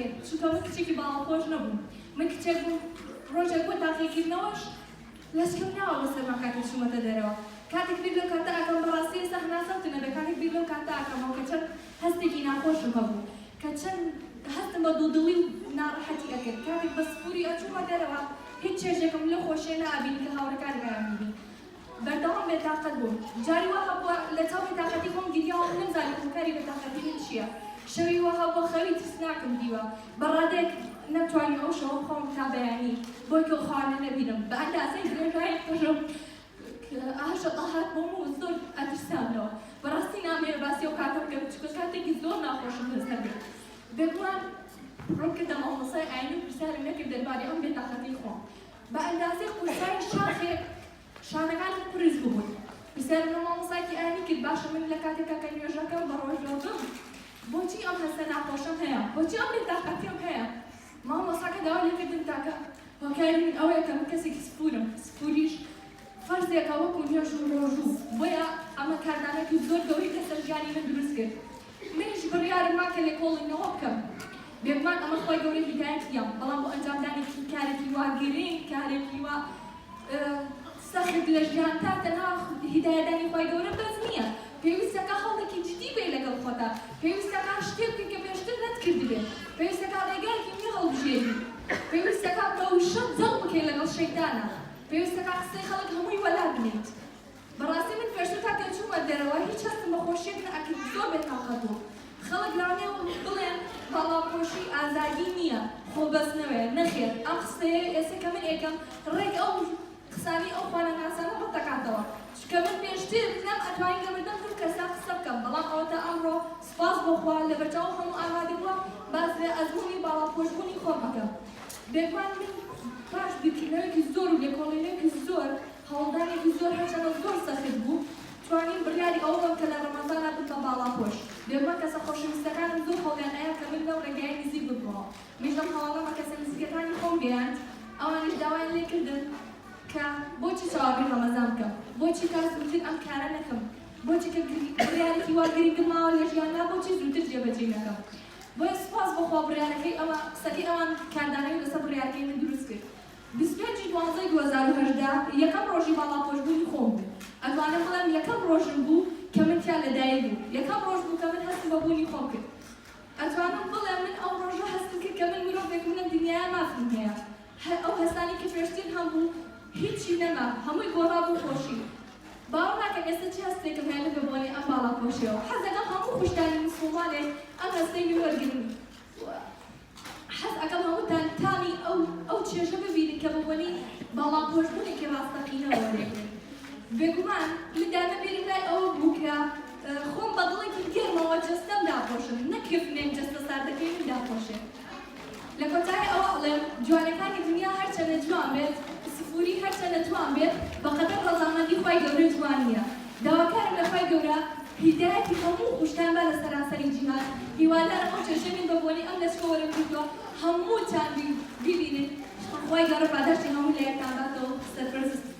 دەکرد چونکە من کچێکی باڵاپۆش نەبووم من کچێک بووم ڕۆژێک بۆ تاقیکردنەوەش لەشکم ناوە بەسەرما کاتێک چوومەتە دەرەوە کاتێک بیر لەو کاتە ئەکەم بەڕاستی ئێستا هەناسەوتنە بێ کاتێک بیر لەو کاتە ئەکەمەوە کە چەند هەستێکی ناخۆشم هەبوو کە چەند هەستم بە دوودڵی و ناڕەحەتی ئەکرد کاتێک بە سپوری ئەچوومە دەرەوە هیچ چێژێکم لە خۆشیە نەئابینی کە هاوڕێکانم بینی بەردەوام بێتاقەت بووم جاری وا هەبووە لە چاو بێتاقەتی خۆم گیریاوە نەمزانی کاری بێتاقەتی من چییە شەوی وا هەبووە خەوی ترس ناکەم دیوە بەڕادێک نەتوانی ئەو شەوە خۆم تا بەیانی بۆی کە خواردن نەبینم بە ئەندازەی درێژایی خۆشم ئاشە هات بۆم و زۆر ئەترسامەوە بەڕاستی نامەوێت باسی ئەو کاتە بکەم چونکە کاتێکی زۆر ناخۆشم هەستە بێت بێگومان ڕوون کردم مامۆستای ئاینی و پرسیارم نەکرد دەربارەی ئەم بێتاقەتی خۆم بە ئەندازەی قورسای شاخێک شانەکانم پرس بوون پرسیارم لە مامۆستایەکی ئاینی کرد باشە من لە کاتێکا کە نوێژەکەم بە ڕۆژەوەم بۆچی ئەم هەستە ناخۆشم هەیە بۆچی ئەم بێتاقەتیم هەیە مامۆستاکە داوا لێکردن تاکە هۆکاری من ئەوەیە کە من کەسێکی سپورم سپوریش فەرزێکە وەکو نوێژ و ڕۆژوو بۆیە ئەمە کاردانێکی زۆر گەورەی لەسەر ژیانی من دروست کرد منیش بڕیارم وا کە لێکۆڵینەوە بکەم بێگومان ئەمە خۆی گەورەی هیدایەتیە بەڵام بۆ ئەنجامدانێکی کارێکی وا گرنگ کارێکی وا سەخت لە ژیان تا تەنها هیدایەتدانی خۆی گەورە بەس نییە پێویستەکە هەوڵێکی جدی بێ لەگەڵ خۆتا پێویستەکە شتێک بکەی کە پێشتر نەتکردبێ پێویستەکە ڕێگایەکی نوێ هەڵبژێری پێویستەکە بەوشە جەڵ بکەی لەگەڵ شەیتانە پێویستەکە قسەی خەڵک هەمووی وەلا بنیت بەڕاستی من پێشتر تا کە چوومە دەرەوە هیچ هەستم بە خۆشیێک نەئەکرد زۆر بێتاقەت بوو خەڵک لەوانێ بڵێن باڵاپۆشی ئازادی نییە خۆبەستنەوەیە نەخێر ئەم قسەیە ئێستا کە من ئێکەم ڕێک ئەو قسانی ئەو خوانەناسانە ڕەتەکاتەوە چونکە من پێشتر نەم ئەتوانی لەبەردەم دوو کەسا قسە بکەم بەڵام ئەوە تا ئەمڕۆ سپاس بۆ خوا لەبەرچاو هەموو ئامادە بووە باس لێ ئەزموونی باڵاپۆشبوونی خۆم ئەکەم بێگومان من پاش بیرکردنەوەیەکی زۆر و لێکۆڵینەوەیەکی زۆر هەوڵدانێکی زۆر هەرچەندە زۆر سەخت بوو توانین بڕیاری ئەوە بم کە لە ڕەمەزانە بم بە باڵاپۆش بێگومان کەسە خۆشەویستەکانم زۆر هەوڵیان ئەیە کە من لەو ڕێگایە نزیک ببمەوە منیش لەم هەواڵەمە کەسە نزیکەکانی خۆم گەیاند ئەوانیش داوایان لێ کردن کە بۆچی چاوەڕێی ڕەمەزان بکەم بۆچی تا زووتر ئەم کارە نەکەم بۆچی کە بڕیارێکی وا گرنگم ماوە لە ژیاندا بۆچی زووتر جێبەجێ نەکەم بۆیە سوپاس بەخوا بڕیارەکەی ئەوە قسەکەی ئەوان کاردانەوەی لەسەر بڕیارەکەی من دروست کرد 25/12/2018 یەکەم ڕۆژی باڵاپۆشبوونی خۆم بوو ئەتوانم بڵێم یەکەم ڕۆژم بوو کە من تیا لەدایک بوو یەکەم ڕۆژ بوو کە من هەستم بە بوونی خۆم کرد ئەتوانم بڵێم من ئەو ڕۆژە هەستم کرد کە من مرۆڤێکم لەم دنیایە مافم هەیە ئەو هەستانی کە پێشتر هەبوو هیچی نەما هەمووی گۆڕا بوو خۆشی باوەڕ ناکەم ئێستا چی هەستێکم هەیە لە بۆنی ئەم باڵاپۆشیەوە حەز دەکەم هەموو خوشتانی موسڵمانێک ئەم هەستەی من وەرگرن حەز ئەەکەم هەمووتان تامی ئەو چێژە ببینن کە بۆنی باڵاپۆشبوونێکی ڕاستەقینەوە وەرگرن بێگومان من دامە بێرم لای ئەوە بوو کە خۆم بە دڵێکی گەرمەوە جەستەم داپۆشم نەکردنێم جەستە ساردەکەی من داپۆشێت لە کۆتایی ئەوە ئەڵێم جوانەکانی دنیا هەرچەندە جوان بێت سفوری هەرچەندە جوان بێت بەقەدەر ڕەزامەندی خۆی گەورە جوان نییە داواکارم لە خۆی گەورە هیدایەتی هەموو خوشتان بە لە سەراسەری جیهان هیوادارم ئەو چێژەی بە بۆنی ئەم لەچکەوەرە کردووە هەمووتان ببینن خۆی گەورە پاداشتی هەموو لە یەکتان باتەوە سەرپەرست